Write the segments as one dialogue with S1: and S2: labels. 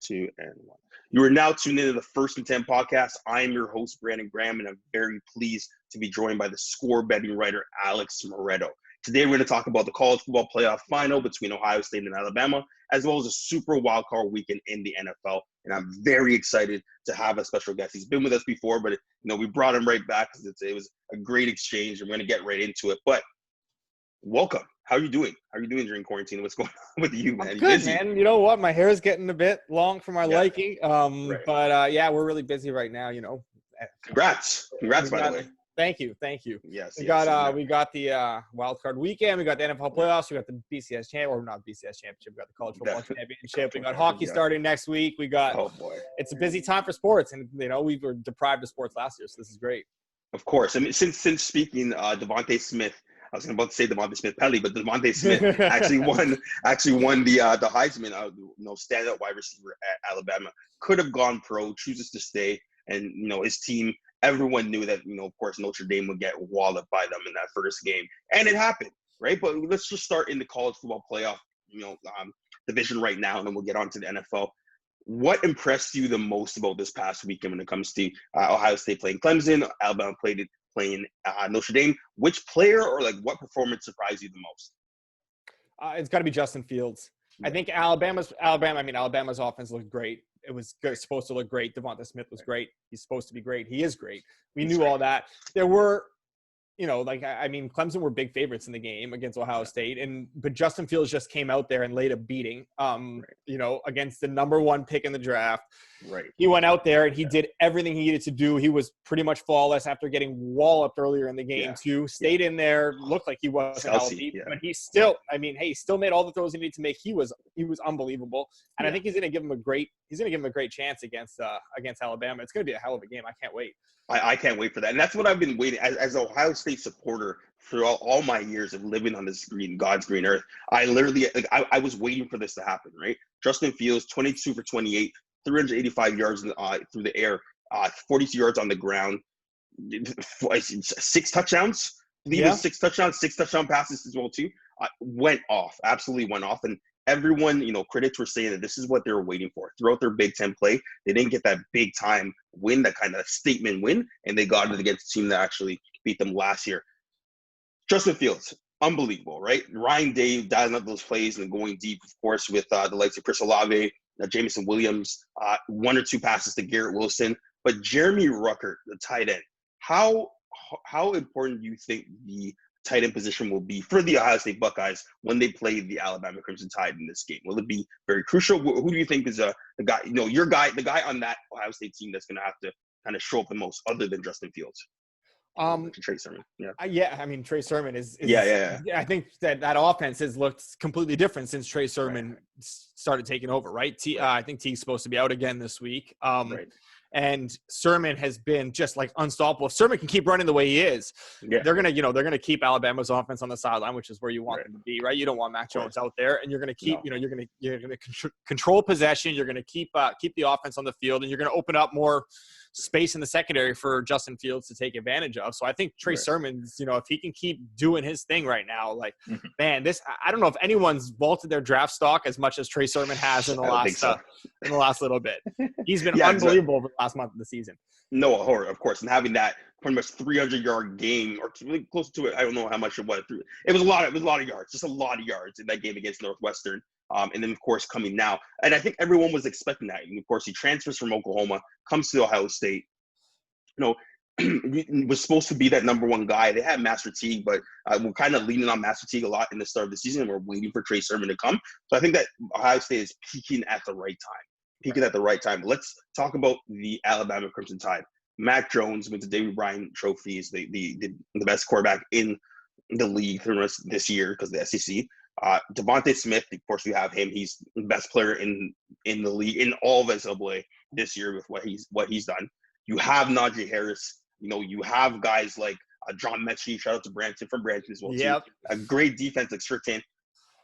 S1: 2 and 1. You are now tuned into the First and 10 podcast. I am your host, Brandon Graham, and I'm very pleased to be joined by the score betting writer, Alex Moretto. Today, we're going to talk about the college football playoff final between Ohio State and Alabama, as well as a super wildcard weekend in the NFL. And I'm very excited to have a special guest. He's been with us before, but we brought him right back because it was a great exchange, and we're going to get right into it. But welcome. How are you doing? How are you doing during quarantine? What's going on with you, man?
S2: I'm good, man. You know what? My hair is getting a bit long for my liking.
S1: Right.
S2: But we're really busy right now,
S1: Congrats, by the way.
S2: Thank you.
S1: Yes.
S2: We got the Wildcard weekend. We got the NFL playoffs. We got the BCS not BCS championship. We got the college football championship. We got hockey starting next week. We got.
S1: Oh boy.
S2: It's a busy time for sports, and we were deprived of sports last year, so this is great.
S1: Of course. I mean, since speaking, Devontae Smith. I was about to say Devontae Smith-Pelly, but Devontae Smith actually won the Heisman, standout wide receiver at Alabama. Could have gone pro, chooses to stay, and his team. Everyone knew that of course Notre Dame would get walloped by them in that first game, and it happened, right? But let's just start in the college football playoff, division right now, and then we'll get on to the NFL. What impressed you the most about this past weekend when it comes to Ohio State playing Clemson, Alabama playing Notre Dame? Which player or what performance surprised you the most?
S2: It's got to be Justin Fields. I think Alabama's offense looked great. It was supposed to look great. Devonta Smith was great. He's supposed to be great. He is great. We knew all that. There were, Clemson were big favorites in the game against Ohio State, but Justin Fields just came out there and laid a beating, against the number one pick in the draft.
S1: Right.
S2: He went out there and he did everything he needed to do. He was pretty much flawless after getting walloped earlier in the game too. Stayed in there, looked like he wasn't healthy, but he still, he still made all the throws he needed to make. He was unbelievable, and I think he's going to give him a great chance against Alabama. It's going to be a hell of a game. I can't wait.
S1: I can't wait for that. And that's what I've been waiting as an Ohio State supporter throughout all my years of living on this God's green earth. I literally, I was waiting for this to happen, right? Justin Fields, 22 for 28, 385 yards through the air, 42 yards on the ground, 6 touchdowns. Six touchdown passes as well too. Absolutely went off. And everyone, critics were saying that this is what they were waiting for throughout their Big Ten play. They didn't get that big time win, that kind of statement win, and they got it against a team that actually beat them last year. Justin Fields, unbelievable, right? Ryan Day dialing up those plays and going deep, of course, with the likes of Chris Olave, Jameson Williams, 1 or 2 passes to Garrett Wilson. But Jeremy Ruckert, the tight end, how important do you think the tight end position will be for the Ohio State Buckeyes when they play the Alabama Crimson Tide in this game? Will it be very crucial? Who do you think is the guy, the guy on that Ohio State team that's going to have to kind of show up the most other than Justin Fields? Trey Sermon.
S2: Trey Sermon is
S1: yeah.
S2: I think that offense has looked completely different since Trey Sermon started taking over, right? I think Teague's supposed to be out again this week. And Sermon has been just unstoppable. If Sermon can keep running the way he is, they're gonna keep Alabama's offense on the sideline, which is where you want them to be, right? You don't want Mac Jones out there, and you're gonna keep, you're gonna control possession. You're gonna keep the offense on the field, and you're gonna open up more space in the secondary for Justin Fields to take advantage of. So I think Trey Sermon's, if he can keep doing his thing right now, man, I don't know if anyone's vaulted their draft stock as much as Trey Sermon has in the last little bit. He's been unbelievable over the last month of the season.
S1: No, of course, and having that pretty much 300-yard game or close to it, I don't know how much it was. It was a lot of yards, just a lot of yards in that game against Northwestern. And then, of course, coming now. And I think everyone was expecting that. And, of course, he transfers from Oklahoma, comes to Ohio State. Was supposed to be that number one guy. They had Master Teague, but we're kind of leaning on Master Teague a lot in the start of the season, and we're waiting for Trey Sermon to come. So I think that Ohio State is peaking at the right time. Let's talk about the Alabama Crimson Tide. Mac Jones with the David Bryant Trophy is the best quarterback in the league for the rest of this year because of the SEC. Devonta Smith, of course, we have him. He's the best player in the league in all of NCAA this year with what he's done. You have Najee Harris. You have guys like John Mechie. Shout out to Branson from Branson as well.
S2: Yep.
S1: Too. A great defense like Surtain.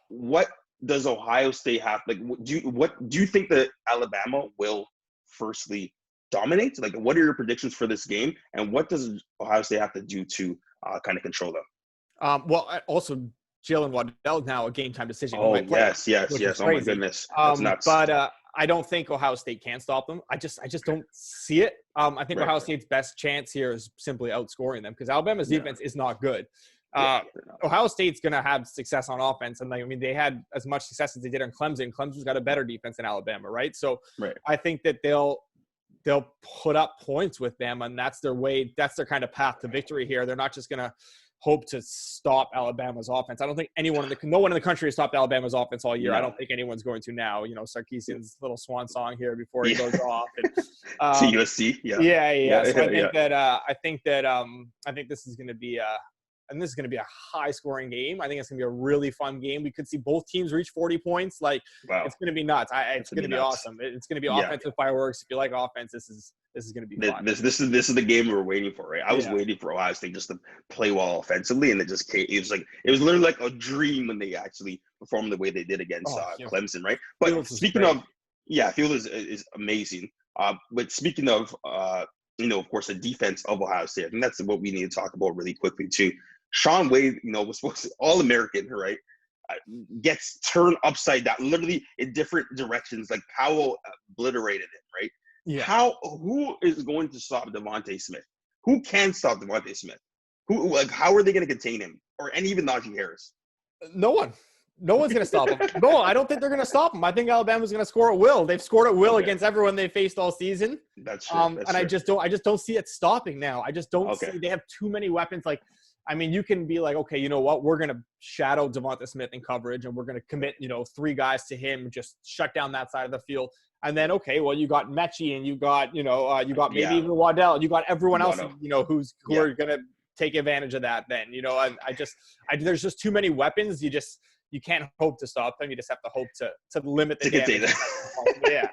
S1: What does Ohio State have? Do you think that Alabama will firstly dominate? What are your predictions for this game, and what does Ohio State have to do to kind of control them?
S2: Also, Jalen Waddell now a game time decision.
S1: Oh, yes. Oh, my goodness. That's nuts.
S2: But I don't think Ohio State can stop them. I just don't see it. I think Ohio State's best chance here is simply outscoring them because Alabama's defense is not good. Ohio State's going to have success on offense. And they had as much success as they did on Clemson. Clemson's got a better defense than Alabama, right? So I think that they'll put up points with them, and that's their way. That's their kind of path to victory here. They're not just going to hope to stop Alabama's offense. I don't think no one in the country has stopped Alabama's offense all year. No. I don't think anyone's going to now. Sarkisian's little swan song here before he goes off. And,
S1: to USC, So
S2: I think this is going to be a high-scoring game. I think it's going to be a really fun game. We could see both teams reach 40 points. It's going to be nuts. It's going to be awesome. It's going to be offensive fireworks. If you like offense, this is going to be fun.
S1: This is the game we're waiting for, right? I was waiting for Ohio State just to play well offensively, and it was literally like a dream when they actually performed the way they did against Clemson, right? But speaking of, field is amazing. But speaking of, of course, the defense of Ohio State, I think that's what we need to talk about really quickly too. Shaun Wade, was supposed to All-American, right? Gets turned upside down, literally in different directions. Like Powell obliterated it, right? Yeah. Who is going to stop Devontae Smith? Who can stop Devontae Smith? How are they going to contain him? And even Najee Harris?
S2: No one. No one's going to stop him. No, I don't think they're going to stop him. I think Alabama's going to score at will. They've scored at will against everyone they faced all season.
S1: That's true.
S2: I just don't see it stopping now. I just don't see. They have too many weapons. You can be like, okay, you know what? We're going to shadow Devonta Smith in coverage, and we're going to commit, 3 guys to him, just shut down that side of the field. And then, okay, well, you got Mechie, and you got, maybe even Waddell, and you got everyone else, who are going to take advantage of that. Then, there's just too many weapons. You can't hope to stop them. You just have to hope to limit the damage. Yeah.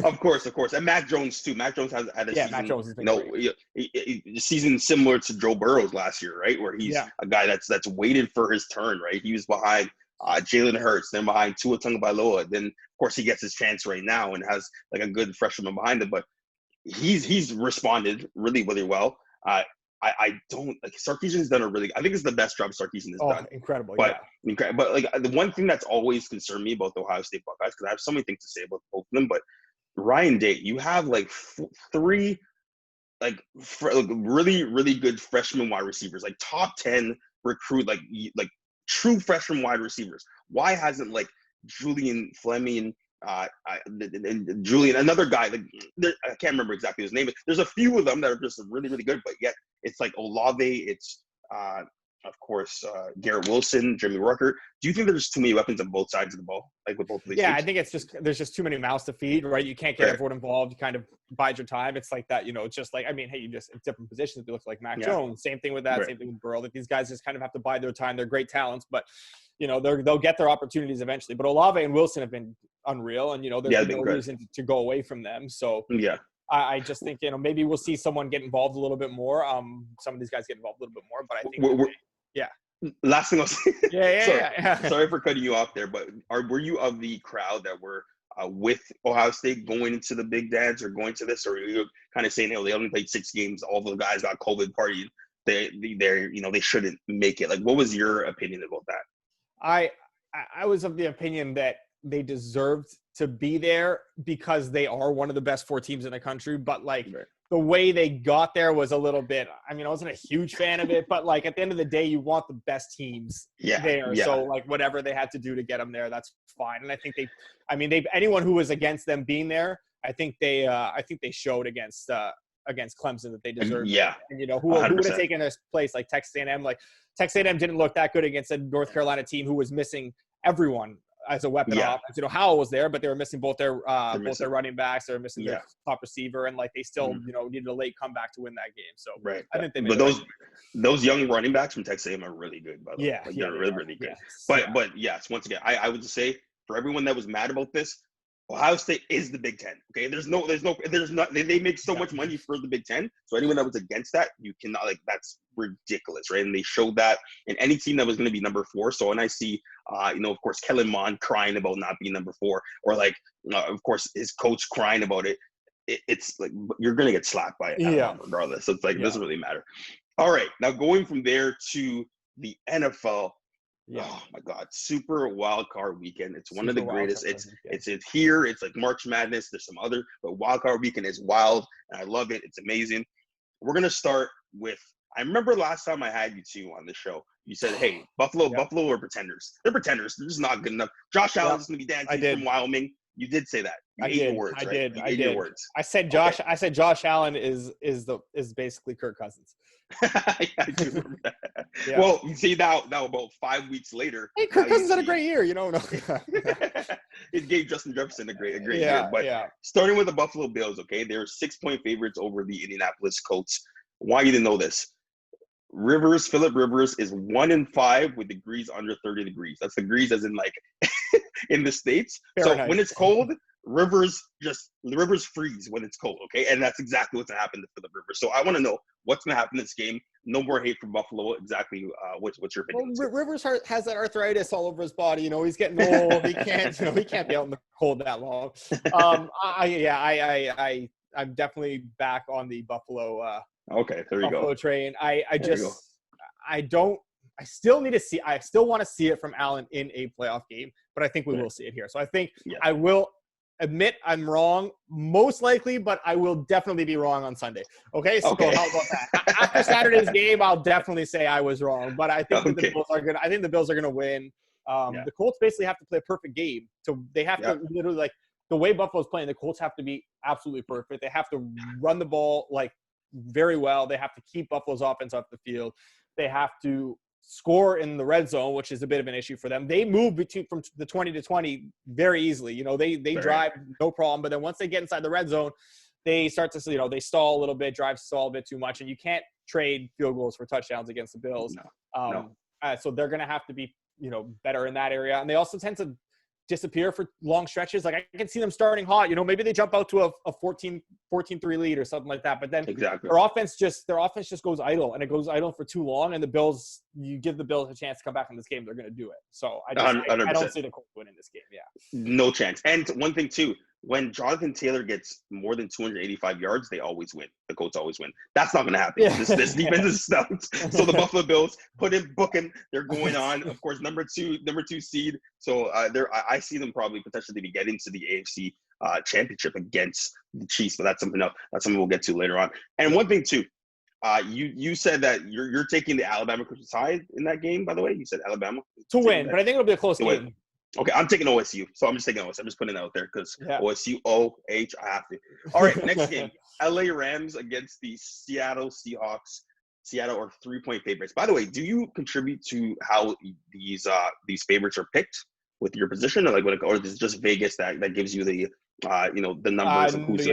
S1: Of course. And Mac Jones too. Mac Jones has had a season,
S2: Mac Jones has been
S1: a season similar to Joe Burrow's last year, right? Where he's a guy that's waited for his turn, right? He was behind Jalen Hurts, then behind Tua Tagovailoa. Then, of course, he gets his chance right now and has a good freshman behind him. But he's responded really, really well. I don't Sarkisian's done I think it's the best job Sarkisian has done.
S2: Incredible.
S1: But the one thing that's always concerned me about the Ohio State Buckeyes, because I have so many things to say about both of them, but Ryan Day, you have 3 really, really good freshman wide receivers, top 10 recruit, true freshman wide receivers. Why hasn't Julian Fleming, and Julian, another guy, I can't remember exactly his name, but there's a few of them that are just really, really good, but yet it's Olave, it's of course Garrett Wilson, Jimmy Rucker. Do you think there's too many weapons on both sides of the ball, with both of these teams?
S2: I think there's just too many mouths to feed, right? You can't get everyone involved. You kind of bide your time. It's like that, it's just you just in different positions. It looks like Mac Jones. Same thing with that. Same thing with Burrow. These guys just kind of have to bide their time. They're great talents, but they'll get their opportunities eventually. But Olave and Wilson have been unreal, and there's no reason to go away from them. So I just think maybe we'll see someone get involved a little bit more. Some of these guys get involved a little bit more, but I think
S1: last thing I'll say. Sorry for cutting you off there, but were you of the crowd that were with Ohio State going into the big dance or going to this, or are you kind of saying they only played 6 games, all the guys got COVID partying, they shouldn't make it? What was your opinion about that?
S2: I was of the opinion that they deserved to be there because they are one of the best 4 teams in the country. But the way they got there was a little bit, I wasn't a huge fan of it, but at the end of the day, you want the best teams there. Yeah. So whatever they had to do to get them there, that's fine. And I think anyone who was against them being there, I think they showed against Clemson that they deserved.
S1: Yeah.
S2: And who would have taken this place? Texas A&M, Texas A&M didn't look that good against a North Carolina team who was missing everyone as a weapon offense. Howell was there, but they were missing both their running backs. They were missing their top receiver, and they still needed a late comeback to win that game. So I think they made
S1: those young running backs from Texas A&M are really good, by the way. They're really, really good. But yes, once again, I would just say for everyone that was mad about this, Ohio State is the Big Ten. Okay, there's not. They make so much money for the Big Ten. So anyone that was against that, you cannot that's ridiculous, right? And they showed that in any team that was going to be number 4. So when I see, of course, Kellen Mond crying about not being number 4, or of course, his coach crying about it, it's you're going to get slapped by it, regardless. So it's it doesn't really matter. All right, now going from there to the NFL.
S2: Yeah.
S1: Oh my God, super wild card weekend. It's one of the
S2: Super
S1: greatest.
S2: wild card
S1: It's here. It's like March Madness. There's some other, but wild card weekend is wild, and I love it. It's amazing. We're gonna start with. I remember last time I had you two on the show. You said, "Hey, Buffalo are pretenders. They're pretenders. They're just not good enough." Josh Allen's gonna be dancing from Wyoming. You did say that. You ate your words, right? You ate your words.
S2: I said Josh. Okay. I said Josh Allen is basically Kirk Cousins.
S1: Yeah, I do remember that. Yeah. Well, you see now about 5 weeks later.
S2: Hey, Kirk Cousins had a great year, you know. No.
S1: It gave Justin Jefferson a great year. But starting with the Buffalo Bills, okay, they're 6-point favorites over the Indianapolis Colts. Why you didn't know this? Philip Rivers is 1-5 with degrees under 30 degrees. That's degrees as in like in the States. Fahrenheit. So when it's cold, Rivers freeze when it's cold, okay? And that's exactly what's going to happen to Philip Rivers. So I want to know what's going to happen in this game. No more hate from Buffalo. Exactly what's your opinion?
S2: Well, Rivers has that arthritis all over his body. You know, he's getting old. He can't be out in the cold that long. I'm definitely back on the Buffalo
S1: okay, there you
S2: Buffalo
S1: go.
S2: train. I still need to see. I still want to see it from Allen in a playoff game, but I think we will see it here. So I think I will admit I'm wrong, most likely, but I will definitely be wrong on Sunday. Okay, so how about that? After Saturday's game, I'll definitely say I was wrong, but I think that the Bills are gonna. I think the Bills are gonna win. The Colts basically have to play a perfect game, so they have to literally like the way Buffalo's playing. The Colts have to be absolutely perfect. They have to run the ball like very well. They have to keep Buffalo's offense off the field. They have to score in the red zone, which is a bit of an issue for them. They move from the 20 to 20 very easily. You know, they drive no problem, but then once they get inside the red zone, they start to, they stall a little bit, stall a bit too much, and you can't trade field goals for touchdowns against the Bills.
S1: No.
S2: So they're going to have to be, better in that area. And they also tend to disappear for long stretches. Like I can see them starting hot, maybe they jump out to a 14-3 lead or something like that. But then their offense just goes idle, and it goes idle for too long. And the Bills, you give the Bills a chance to come back in this game, they're going to do it. So I don't see the Colts winning this game. Yeah, no
S1: chance. And one thing too, when Jonathan Taylor gets more than 285 yards, they always win. The Colts always win. That's not going to happen. Yeah. This defense is stout. So the Buffalo Bills book him. They're going on. Of course, number two seed. So I see them probably potentially be getting to the AFC championship against the Chiefs, but that's something else. That's something we'll get to later on. And one thing too, you said that you're taking the Alabama side in that game. By the way, you said Alabama
S2: to win, but I think it'll be a close game.
S1: Okay, I'm taking OSU, so I'm just taking OSU. I'm just putting it out there because OSU, O-H, I have to. All right, next game, LA Rams against the Seattle Seahawks. Seattle are 3-point favorites. By the way, do you contribute to how these favorites are picked with your position, or is it just Vegas that gives you the the numbers of who's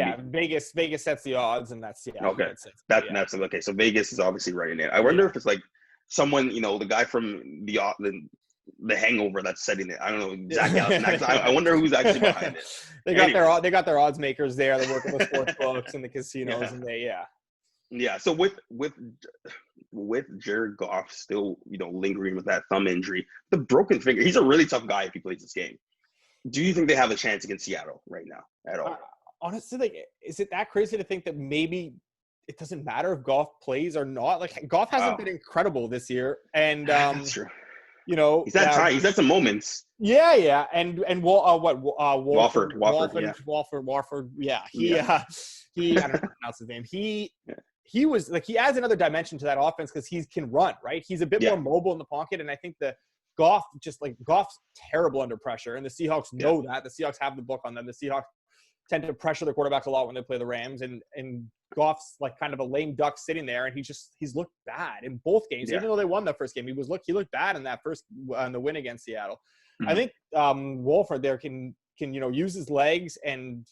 S2: Vegas sets the odds, and that's Seattle.
S1: Okay, that's okay. So Vegas is obviously writing it. I wonder if it's like someone, the guy from the Hangover that's setting it. I don't know exactly. I wonder who's actually behind it.
S2: They got their odds makers there. They work with the sports books and the casinos, and
S1: Yeah. So with Jared Goff still lingering with that thumb injury, the broken finger, he's a really tough guy if he plays this game. Do you think they have a chance against Seattle right now at all?
S2: Honestly, is it that crazy to think that maybe it doesn't matter if Goff plays or not? Like Goff hasn't been incredible this year, and
S1: that's true. He's had time. He's had some moments.
S2: Yeah, and Walford. Yeah, he I don't know how to pronounce his name. He was like, he adds another dimension to that offense because he can run, right? He's a bit more mobile in the pocket, and I think Goff's terrible under pressure, and the Seahawks know that. The Seahawks have the book on them. The Seahawks tend to pressure the quarterback a lot when they play the Rams, and Goff's like kind of a lame duck sitting there, and he's looked bad in both games. Even though they won the first game, he looked bad in that first the win against Seattle. Mm-hmm. I think Wolford there can use his legs and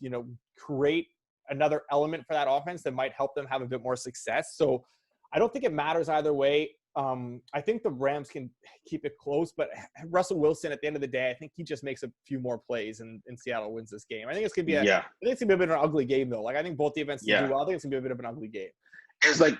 S2: create another element for that offense that might help them have a bit more success. So I don't think it matters either way. I think the Rams can keep it close, but Russell Wilson, at the end of the day, I think he just makes a few more plays and Seattle wins this game. I think it's gonna be a bit of an ugly game though. Like I think both defenses do well. I think it's gonna be a bit of an ugly game.
S1: It's like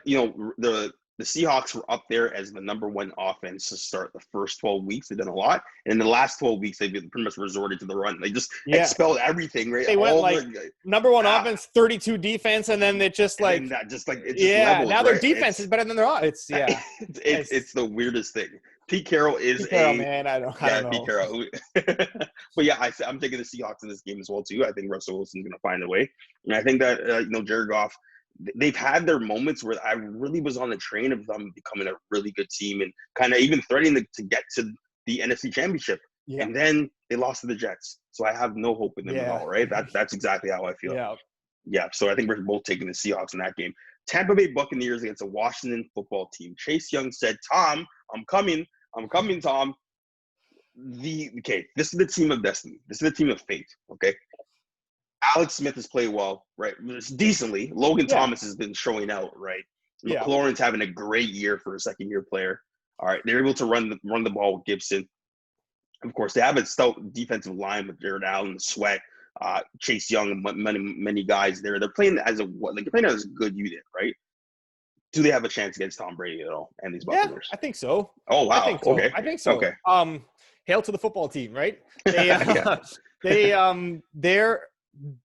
S1: the Seahawks were up there as the number one offense to start the first 12 weeks. They've done a lot. And in the last 12 weeks, they've pretty much resorted to the run. They just expelled everything, right?
S2: They went number one offense, 32 defense, and then they just like –
S1: it's just leveled,
S2: now their defense is better than their offense.
S1: It's the weirdest thing. Pete Carroll is
S2: Pete Carroll, man. I don't know.
S1: Pete Carroll. But yeah, I'm taking the Seahawks in this game as well too. I think Russell Wilson's going to find a way, and I think that Jared Goff. They've had their moments where I really was on the train of them becoming a really good team and kind of even threatening to get to the NFC Championship. Yeah. And then they lost to the Jets. So I have no hope in them at all, right? That's exactly how I feel. Yeah. So I think we're both taking the Seahawks in that game. Tampa Bay Buccaneers against the Washington football team. Chase Young said, Tom, I'm coming, Tom. This is the team of destiny. This is the team of fate, okay? Alex Smith has played well, right? Decently. Logan Thomas has been showing out, right? McLaurin's having a great year for a second-year player. All right, they're able to run the ball with Gibson. Of course, they have a stout defensive line with Jared Allen, Sweat, Chase Young, and many guys there. They're playing as a good unit, right? Do they have a chance against Tom Brady at all and these Buccaneers?
S2: Yeah, I think so.
S1: Oh wow,
S2: okay, I think so.
S1: Okay.
S2: Hail to the football team, right? Their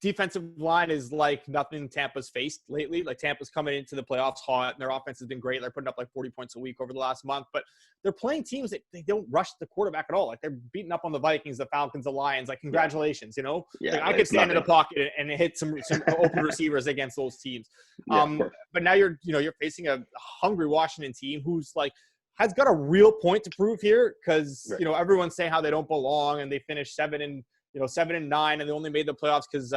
S2: defensive line is like nothing Tampa's faced lately. Like Tampa's coming into the playoffs hot, and their offense has been great. They're putting up like 40 points a week over the last month, but they're playing teams that they don't rush the quarterback at all. Like they're beating up on the Vikings, the Falcons, the Lions. Like congratulations, I could stand in the pocket and hit some open receivers against those teams. But now you're facing a hungry Washington team who's like has got a real point to prove here because everyone's saying how they don't belong and they finished 7-9, and they only made the playoffs because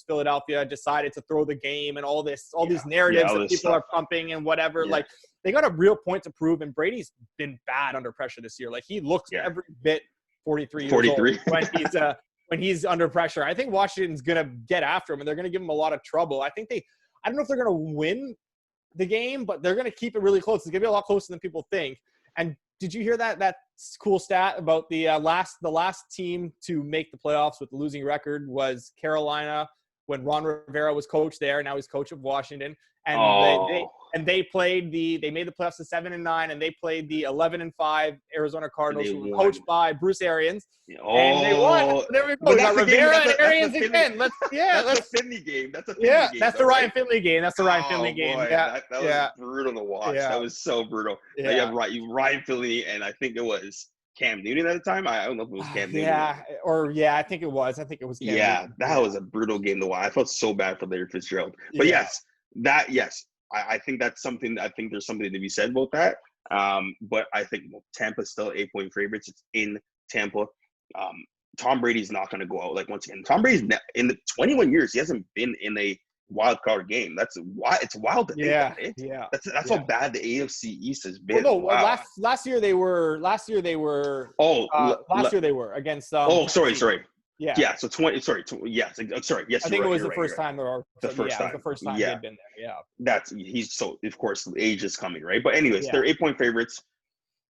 S2: Philadelphia decided to throw the game and all these narratives that people are pumping and whatever. Yeah. Like they got a real point to prove, and Brady's been bad under pressure this year. Like he looks every bit 43 years old when he's under pressure. I think Washington's gonna get after him, and they're gonna give him a lot of trouble. I don't know if they're gonna win the game, but they're gonna keep it really close. It's gonna be a lot closer than people think. And did you hear that cool stat about the last team to make the playoffs with the losing record was Carolina when Ron Rivera was coach there. Now he's coach of Washington, and they made the playoffs to 7-9, and they played the 11-5 Arizona Cardinals, who were coached by Bruce Arians, and they won. There we go. We got Rivera and Arians again. That's
S1: a Finley game. That's
S2: the Ryan Finley game. That's the Ryan Finley game.
S1: Boy, that was brutal to watch. Yeah. That was so brutal. Yeah. You have Ryan Finley, and I think it was Cam Newton at the time. I don't know if it was Cam Newton.
S2: I think it was. I think it was Cam Newton.
S1: That was a brutal game to watch. I felt so bad for Larry Fitzgerald. But I think that's something. I think there's something to be said about that. But I think Tampa's still 8-point favorites. It's in Tampa. Tom Brady's not going to go out. Like once again, Tom Brady's in the 21 years, he hasn't been in a wild card game. It's wild to think about it. Yeah. That's how bad the AFC East has been.
S2: Well, no, wow. last year they were against.
S1: Sorry. Yeah. So 20. Sorry. Yes. Yes.
S2: I think it was the first time. The first time he had been there. Yeah.
S1: So of course age is coming, right? But anyways, they're 8-point favorites.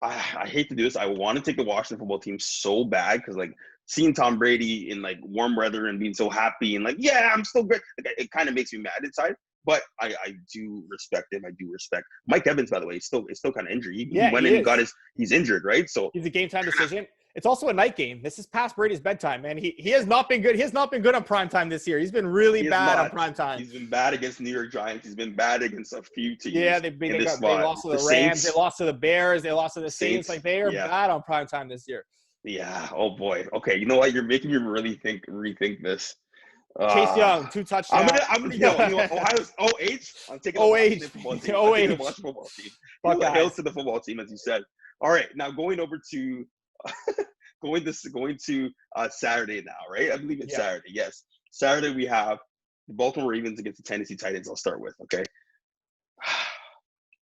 S1: I hate to do this. I want to take the Washington football team so bad because like seeing Tom Brady in like warm weather and being so happy and like I'm still great. Like, it kind of makes me mad inside. But I do respect him. I do respect Mike Evans, by the way. He's still kind of injured. He went in and he's injured, right? So
S2: he's a game time decision. It's also a night game. This is past Brady's bedtime, man. He has not been good. He has not been good on primetime this year. He's been really bad on primetime.
S1: He's been bad against the New York Giants. He's been bad against a few teams.
S2: Yeah, they lost to the Rams. They lost to the Bears. They lost to the Saints. Like they are bad on primetime this year.
S1: Yeah. Oh boy. Okay. You know what? You're making me really rethink this.
S2: Chase Young, 2 touchdowns.
S1: I'm gonna go. Ohio's OH. I'm taking the football team. Buckeyes. Hail to the football team, as you said. All right. Now going over to. going to Saturday now, right? I believe it's Saturday. Yes, Saturday we have the Baltimore Ravens against the Tennessee Titans. I'll start with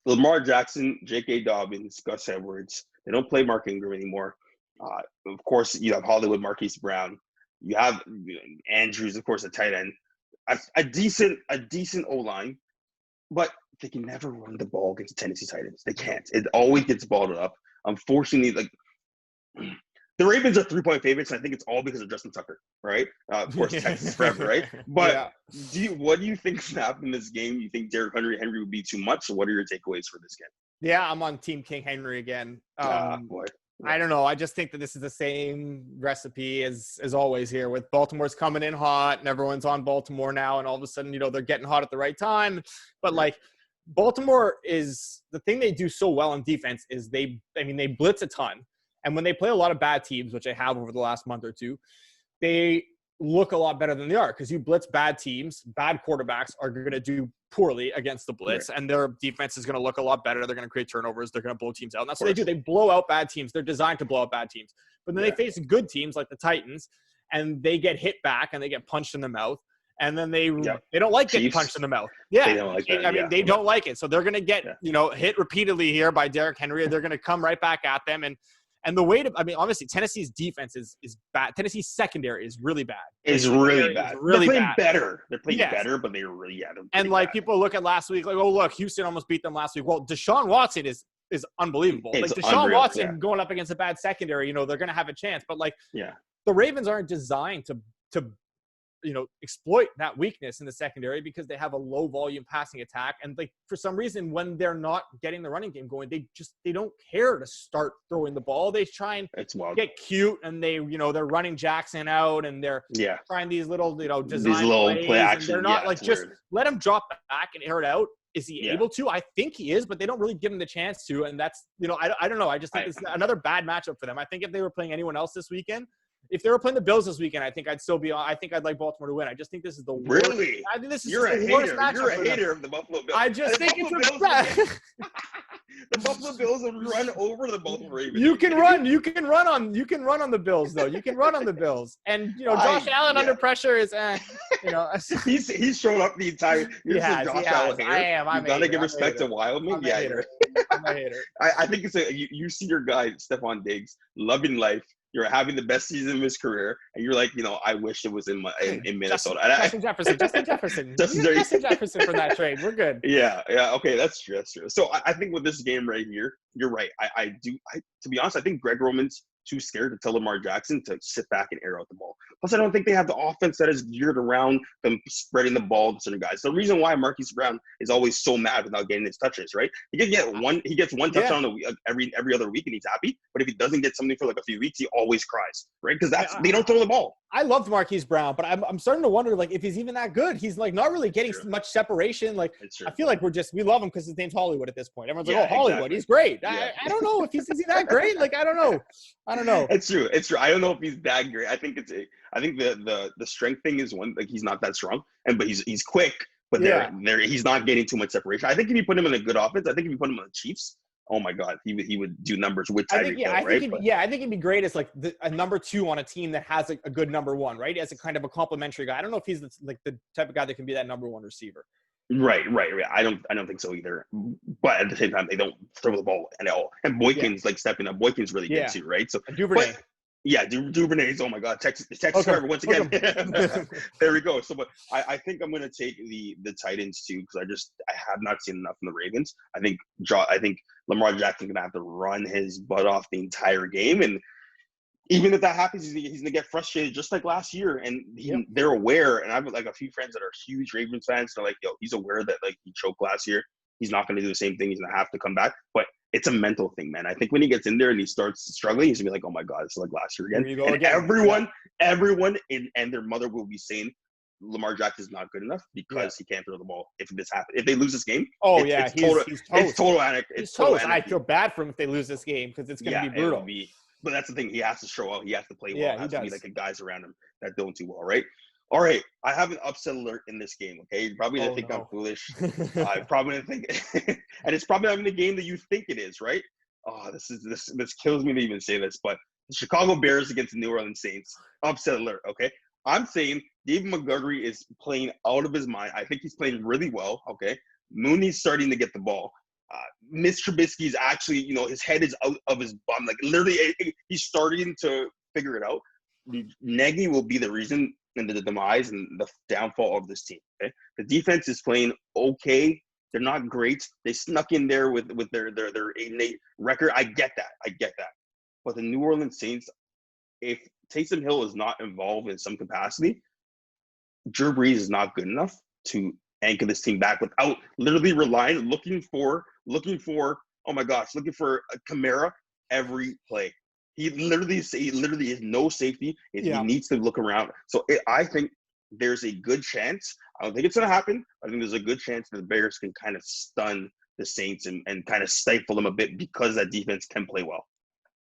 S1: Lamar Jackson, J.K. Dobbins, Gus Edwards. They don't play Mark Ingram anymore. Of course, you have Hollywood Marquise Brown. You have Andrews, of course, a tight end. A decent O-line, but they can never run the ball against the Tennessee Titans. They can't. It always gets balled up. Unfortunately, like. The Ravens are 3-point favorites, and I think it's all because of Justin Tucker, right? Of course, Texas forever, right? But what do you think is going to happen in this game? You think Derrick Henry would be too much, or what are your takeaways for this game?
S2: Yeah, I'm on Team King Henry again. I don't know. I just think that this is the same recipe as always here with Baltimore's coming in hot, and everyone's on Baltimore now, and all of a sudden, they're getting hot at the right time. But, Baltimore is the thing they do so well on defense is they blitz a ton. And when they play a lot of bad teams, which they have over the last month or two, they look a lot better than they are because you blitz bad teams. Bad quarterbacks are going to do poorly against the blitz, and their defense is going to look a lot better. They're going to create turnovers. They're going to blow teams out. And that's what they do. They blow out bad teams. They're designed to blow out bad teams. But then they face good teams like the Titans, and they get hit back and they get punched in the mouth. And then they don't like getting punched in the mouth. Yeah. They don't like that. They don't like it. So they're going to get, hit repeatedly here by Derrick Henry. They're going to come right back at them. And the way to, obviously, Tennessee's defense is bad. Tennessee's secondary is really bad.
S1: It's really bad. They're playing better. They're playing better, but they're really,
S2: and like people look at last week, like, oh, look, Houston almost beat them last week. Well, Deshaun Watson is unbelievable. Like Deshaun Watson going up against a bad secondary, they're going to have a chance. But the Ravens aren't designed to exploit that weakness in the secondary because they have a low volume passing attack. And like, for some reason, when they're not getting the running game going, they don't care to start throwing the ball. They try and get cute, and they're running Jackson out, and they're trying these little, design
S1: these little play action.
S2: They're not just let him drop back and air it out. Is he able to? I think he is, but they don't really give him the chance to. And that's, I don't know. I just think it's another bad matchup for them. I think if they were playing anyone else this weekend, if they were playing the Bills this weekend, I think I'd still be on. I think I'd like Baltimore to win. I just think this is the worst.
S1: Really?
S2: I think this is
S1: You're a
S2: worst
S1: hater.
S2: matchup.
S1: You're a hater of the Buffalo Bills.
S2: I just think it's a bad.
S1: The Buffalo Bills will run over the Baltimore Ravens.
S2: You can run on the Bills though. You can run on the Bills. And Josh Allen under pressure is
S1: he's shown up the entire
S2: He has.
S1: Allen
S2: I am.
S1: You gotta give respect to Wildman.
S2: I'm a hater.
S1: I think it's you see your guy Stephon Diggs loving life. You're having the best season of his career, and you're like, I wish it was in Minnesota.
S2: Justin Jefferson for that trade. We're good.
S1: Yeah. Okay, that's true. So I think with this game right here, you're right. To be honest, I think Greg Roman's too scared to tell Lamar Jackson to sit back and air out the ball. Plus, I don't think they have the offense that is geared around them spreading the ball to certain guys. The reason why Marquise Brown is always so mad without getting his touches, right? He gets one touchdown a week, every other week, and he's happy. But if he doesn't get something for like a few weeks, he always cries, right? Because they don't throw the ball.
S2: I loved Marquise Brown, but I'm starting to wonder, like, if he's even that good. He's like not really getting much separation. Like, I feel like we love him because his name's Hollywood at this point. Everyone's like, oh, Hollywood, exactly. He's great. Yeah. I don't know if is he that great. Like, I don't know.
S1: It's true. I don't know if he's that great. I think the strength thing is one, like, he's not that strong, but he's quick. But he's not getting too much separation. I think if you put him in a good offense, I think if you put him on the Chiefs, oh my God, he would do numbers with Tyreek Hill, right?
S2: I think he'd be great as like a number 2 on a team that has a good number 1, right? As a kind of a complimentary guy. I don't know if he's the type of guy that can be that number 1 receiver.
S1: Right. I don't think so either. But at the same time, they don't throw the ball at all. And Boykin's like stepping up. Boykin's really good too, right? So
S2: Duvernay.
S1: Duvernay's, oh my God, Texas forever once again. There we go. So, but I think I'm going to take the Titans too, because I have not seen enough from the Ravens. I think Lamar Jackson's going to have to run his butt off the entire game, and even if that happens, he's going to get frustrated just like last year. And they're aware, and I have like a few friends that are huge Ravens fans. They're like, yo, he's aware that like he choked last year. He's not going to do the same thing. He's going to have to come back, but it's a mental thing, man. I think when he gets in there and he starts struggling, he's gonna be like, "Oh my God, it's like last year again." And everyone, and their mother will be saying Lamar Jackson's not good enough because he can't throw the ball. If this happens, if they lose this game,
S2: he's toast.
S1: It's total anarchy.
S2: He's toast. I feel bad for him if they lose this game because it's gonna be brutal.
S1: But that's the thing. He has to show out. He has to play well. He has to be like the guys around him that don't do well, right? All right, I have an upset alert in this game, okay? You're probably going to think I'm foolish. I'm probably going to think – and it's probably not in the game that you think it is, right? Oh, this kills me to even say this, but the Chicago Bears against the New Orleans Saints. Upset alert, okay? I'm saying David Montgomery is playing out of his mind. I think he's playing really well, okay? Mooney's starting to get the ball. Mitch Trubisky's actually, his head is out of his bum. Like, literally, he's starting to figure it out. Nagy will be the reason and the demise and the downfall of this team. Okay, the defense is playing okay. They're not great. They snuck in there with their 8-8 record. I get that. But the New Orleans Saints, if Taysom Hill is not involved in some capacity, Drew Brees is not good enough to anchor this team back without literally looking for a Kamara every play. He literally is no safety. He needs to look around. So I think there's a good chance. I don't think it's going to happen. I think there's a good chance that the Bears can kind of stun the Saints and kind of stifle them a bit because that defense can play well.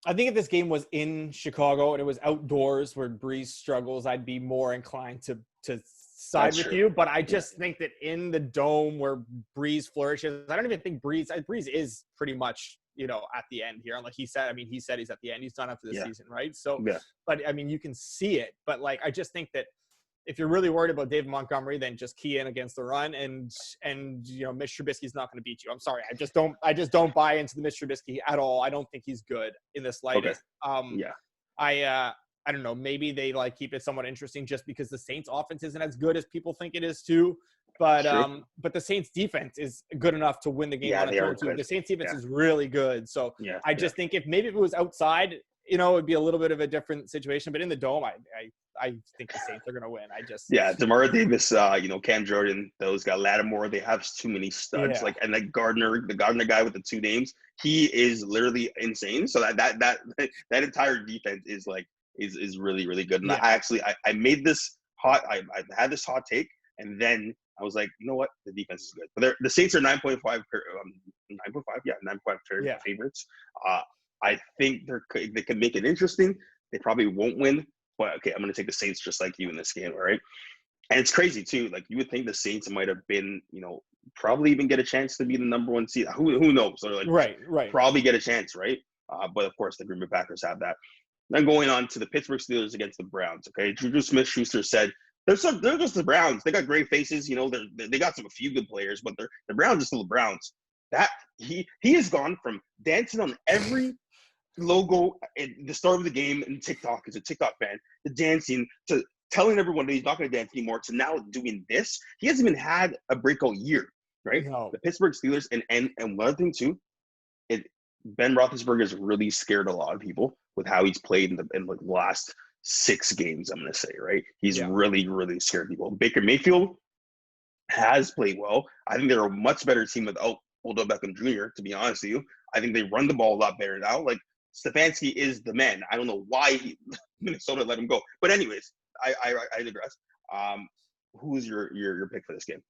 S2: I think if this game was in Chicago and it was outdoors where Breeze struggles, I'd be more inclined to side with you. But I just think that in the dome where Breeze flourishes, I don't even think Breeze is pretty much, at the end here. Like he said he's at the end. He's done after the season, right? So, but you can see it. But I just think that if you're really worried about David Montgomery, then just key in against the run, and Mitch Trubisky's not going to beat you. I'm sorry, I just don't buy into the Mitch Trubisky at all. I don't think he's good in the slightest. I don't know. Maybe they keep it somewhat interesting just because the Saints offense isn't as good as people think it is too. But the Saints defense is good enough to win the game on its own too. The Saints defense is really good. So I just think if it was outside, it'd be a little bit of a different situation. But in the dome, I think the Saints are going to win.
S1: Demario Davis, Cam Jordan, those guys, Lattimore, they have too many studs. And Gardner, the Gardner guy with the two names, he is literally insane. So that entire defense is really, really good. And I made this I had this hot take, and then I was like, you know what, the defense is good. But the Saints are 9.5 favorites. I think they can make it interesting. They probably won't win, but okay, I'm going to take the Saints just like you in this game, all right? And it's crazy too. You would think the Saints might have been, probably even get a chance to be the number one seed. Who knows? So
S2: right.
S1: Probably get a chance, right? But of course, the Green Bay Packers have that. Then going on to the Pittsburgh Steelers against the Browns. Okay, Juju Smith-Schuster said they're just the Browns. They got great faces. They got a few good players, but the Browns are still the Browns. That he has gone from dancing on every logo at the start of the game and TikTok as a TikTok fan to dancing to telling everyone that he's not going to dance anymore to now doing this. He hasn't even had a breakout year, right? No. The Pittsburgh Steelers and one other thing too, Ben Roethlisberger has really scared a lot of people with how he's played in the last 6 games, I'm going to say, right? He's really, really scared people. Baker Mayfield has played well. I think they're a much better team without Odell Beckham Jr., to be honest with you. I think they run the ball a lot better now. Stefanski is the man. I don't know why Minnesota let him go. But anyways, I digress. Who's your pick for this game?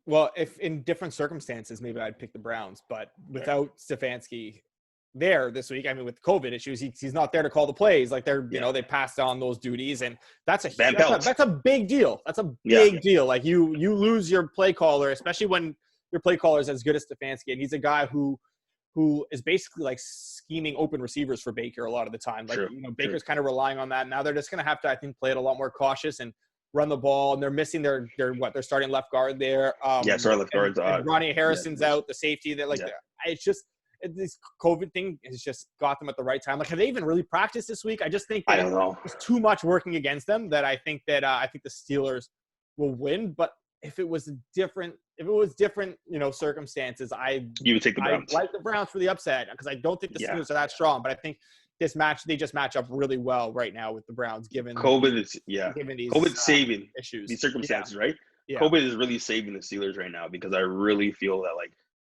S2: Well, if in different circumstances, maybe I'd pick the Browns. But without Stefanski there this week, with COVID issues, he's not there to call the plays. They passed on those duties, and that's a big deal. That's a big deal. You lose your play caller, especially when your play caller is as good as Stefanski, and he's a guy who is basically scheming open receivers for Baker a lot of the time. Baker's kind of relying on that. Now they're just going to have to, I think, play it a lot more cautious and run the ball. And they're missing their starting left guard there.
S1: Starting left guard's
S2: and Ronnie Harrison's out, the safety. It's just this COVID thing has just got them at the right time. Have they even really practiced this week? I just think that there's too much working against them that I think the Steelers will win. But if it was different, circumstances,
S1: you would take the Browns.
S2: I like the Browns for the upset because I don't think the Steelers are that strong. But I think they just match up really well right now with the Browns, given
S1: COVID is COVID saving
S2: issues,
S1: these circumstances, right? Yeah. COVID is really saving the Steelers right now because I really feel that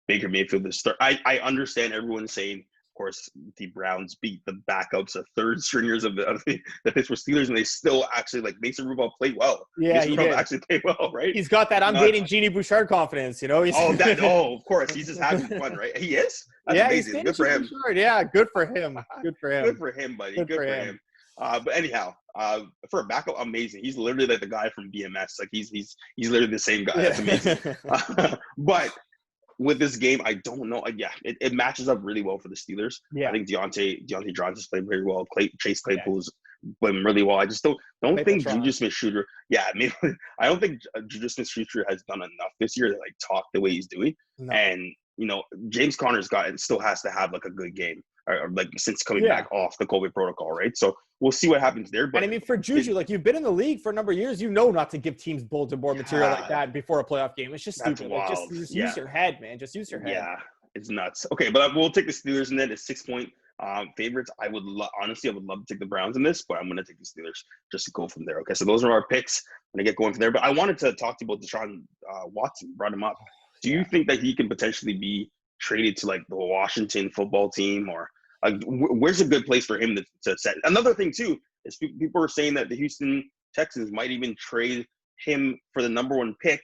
S1: Baker Mayfield is start. I understand everyone saying, of course, the Browns beat the backups of third stringers of the Pittsburgh Steelers, and they still actually Mason Rudolph played well.
S2: Yeah, he did.
S1: Actually played well, right?
S2: He's got that I'm dating Jeannie Bouchard confidence,
S1: of course, he's just having fun, right? He is. That's amazing. Good for him.
S2: Bouchard. Yeah, good for him. Good for him.
S1: Good for him, buddy. Good for him. But anyhow, for a backup, amazing. He's literally the guy from BMS. He's literally the same guy. That's amazing. But with this game, I don't know. It matches up really well for the Steelers. Yeah. I think Deontay Johnson's played very well. Chase Claypool's playing really well. I just don't think Juju Smith-Schuster. Yeah, I don't think Juju Smith-Schuster has done enough this year to talk the way he's doing. No. And James Conner's still has to have a good game, or since coming back off the COVID protocol, right? So we'll see what happens there. But
S2: for Juju, you've been in the league for a number of years, not to give teams bulletin board material like that before a playoff game. It's just stupid. Just use your head, man. Just use your head.
S1: Yeah, it's nuts. Okay, but we'll take the Steelers and then as 6-point favorites. I would love to take the Browns in this, but I'm going to take the Steelers just to go from there. Okay, so those are our picks. I'm going to get going from there. But I wanted to talk to you about Deshaun Watson. Brought him up. Do you think that he can potentially be traded to the Washington football team, or where's a good place for him to set? Another thing too is people are saying that the Houston Texans might even trade him for the number 1 pick,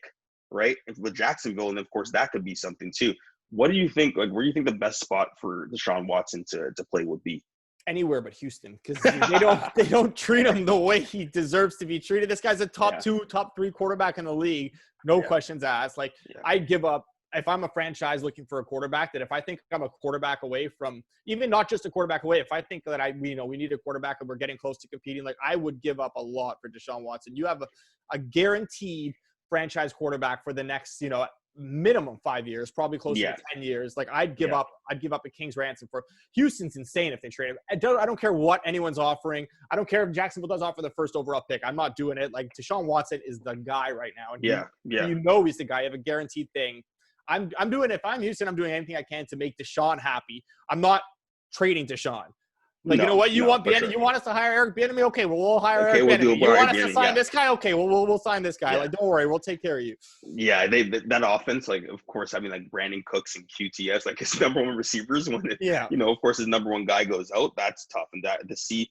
S1: right, with Jacksonville, and of course that could be something too. What do you think? Like, where do you think the best spot for Deshaun Watson to play would be?
S2: Anywhere but Houston, because they don't treat him the way he deserves to be treated. This guy's a top 2, top 3 quarterback in the league, no questions asked. Like, I'd give up if I'm a franchise looking for a quarterback. That if I think I'm a quarterback away from, even not just a quarterback away, if I think that we need a quarterback and we're getting close to competing, like, I would give up a lot for Deshaun Watson. You have a guaranteed franchise quarterback for the next, minimum 5 years, probably closer to 10 years. Like, I'd give up a king's ransom for Houston's insane if they trade him. I don't care what anyone's offering. I don't care if Jacksonville does offer the first overall pick. I'm not doing it. Like, Deshaun Watson is the guy right now. And he's the guy. You have a guaranteed thing. I'm doing it. If I'm Houston, I'm doing anything I can to make Deshaun happy. I'm not trading Deshaun. Like, you know what? You want Bieniemy? You want us to hire Eric Bieniemy? Okay, well, we'll hire Eric Bieniemy. You want us to sign this guy? Okay, well, we'll sign this guy. Like, don't worry, we'll take care of you.
S1: Yeah, that offense, like, of course, having like Brandon Cooks and QTS, like his number 1 receivers, when of course his number 1 guy goes out, that's tough. And that to see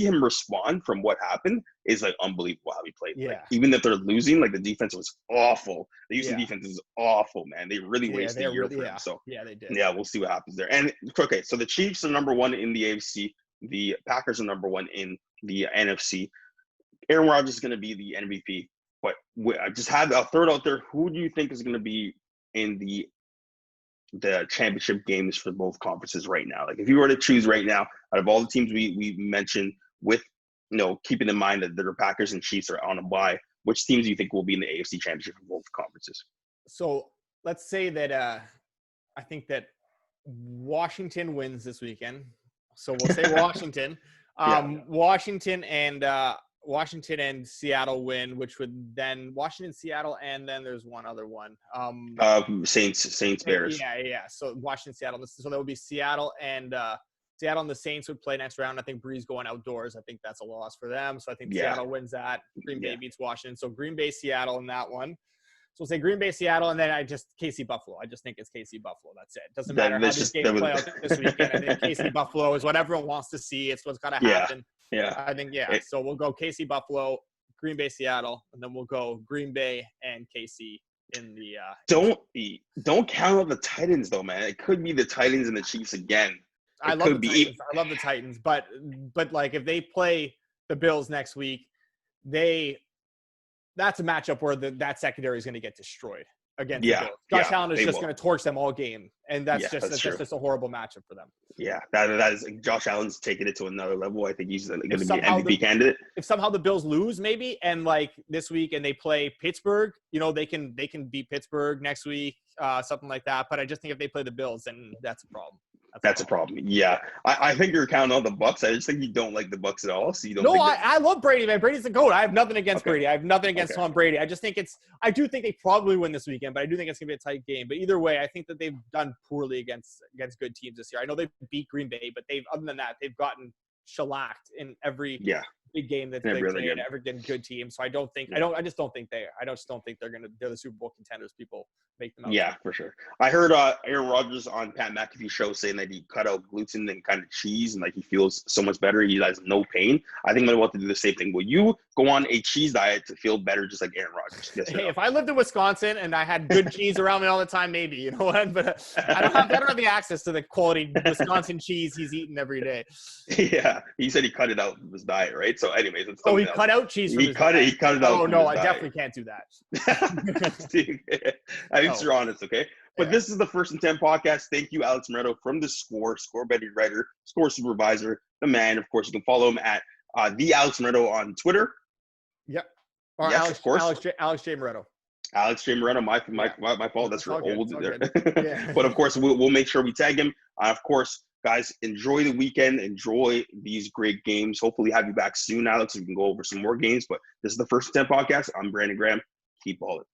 S1: him respond from what happened is like unbelievable how he played.
S2: Yeah.
S1: Like, even if they're losing, like, the defense was awful. The Houston defense is awful, man. They really wasted a year for him. So
S2: they did.
S1: Yeah, we'll see what happens there. And okay, so the Chiefs are number 1 in the AFC. The Packers are number 1 in the NFC. Aaron Rodgers is going to be the MVP. But I just had a third out there. Who do you think is going to be in the championship games for both conferences right now? Like, if you were to choose right now, out of all the teams we mentioned, with keeping in mind that the Packers and Chiefs are on a bye, which teams do you think will be in the AFC Championship for both conferences?
S2: So let's say that I think that Washington wins this weekend. So we'll say Washington. Washington and Seattle win, which would then Washington, Seattle, and then there's one other one.
S1: Saints, Bears.
S2: Yeah. So Washington, Seattle. So that would be Seattle and the Saints would play next round. I think Breeze going outdoors. I think that's a loss for them. So I think Seattle wins that. Green Bay beats Washington. So Green Bay, Seattle in that one. So we'll say Green Bay, Seattle, and then KC Buffalo. I just think it's KC Buffalo. That's it. Doesn't matter how these games play out this weekend. I think KC Buffalo is what everyone wants to see. It's what's got to happen. I think so we'll go KC Buffalo, Green Bay, Seattle, and then we'll go Green Bay and KC in the.
S1: Don't count out the Titans though, man. It could be the Titans and the Chiefs again.
S2: I love the Titans. I love the Titans, but like, if they play the Bills next week, that's a matchup where that secondary is going to get destroyed against the Bills. Josh Allen is just going to torch them all game, and that's just a horrible matchup for them.
S1: Yeah, that is Josh Allen's taking it to another level. I think he's going to be an MVP candidate.
S2: If somehow the Bills lose, maybe, and like this week, and they play Pittsburgh, they can beat Pittsburgh next week, something like that. But I just think if they play the Bills, then that's a problem.
S1: That's a problem. Yeah, I think you're counting on the Bucs. I just think you don't like the Bucs at all. So you don't.
S2: No, I love Brady, man. Brady's the GOAT. I have nothing against Brady. I have nothing against Tom Brady. I just think I do think they probably win this weekend, but I do think it's gonna be a tight game. But either way, I think that they've done poorly against good teams this year. I know they beat Green Bay, but other than that, they've gotten shellacked in every big game that they played in every good team. So I just don't think they're the Super Bowl contenders. People make them out.
S1: Yeah, for sure. I heard Aaron Rodgers on Pat McAfee's show saying that he cut out gluten and kind of cheese, and like he feels so much better. He has no pain. I think I'm going to want to do the same thing. Will you go on a cheese diet to feel better, just like Aaron Rodgers? Yes,
S2: hey, if I lived in Wisconsin and I had good cheese around me all the time, maybe, you know what? But I don't have the access to the quality Wisconsin cheese he's eating every day.
S1: Yeah, he said he cut it out of his diet, right? So, anyways, it's
S2: he cut out cheese. He cut it out. Oh no, I definitely can't do that.
S1: At least you're honest, okay? But this is the First and 10 podcast. Thank you, Alex Moretto from theScore, score betting writer, score supervisor, the man. Of course, you can follow him at the Alex Moretto on Twitter.
S2: Yep. Or yes, of course. Alex J. Moretto.
S1: Alex J. Moretto, my fault. That's real old there. But of course, we'll make sure we tag him. Of course, guys, enjoy the weekend. Enjoy these great games. Hopefully have you back soon, Alex. We can go over some more games. But this is the First and 10 podcast. I'm Brandon Graham. Keep balling.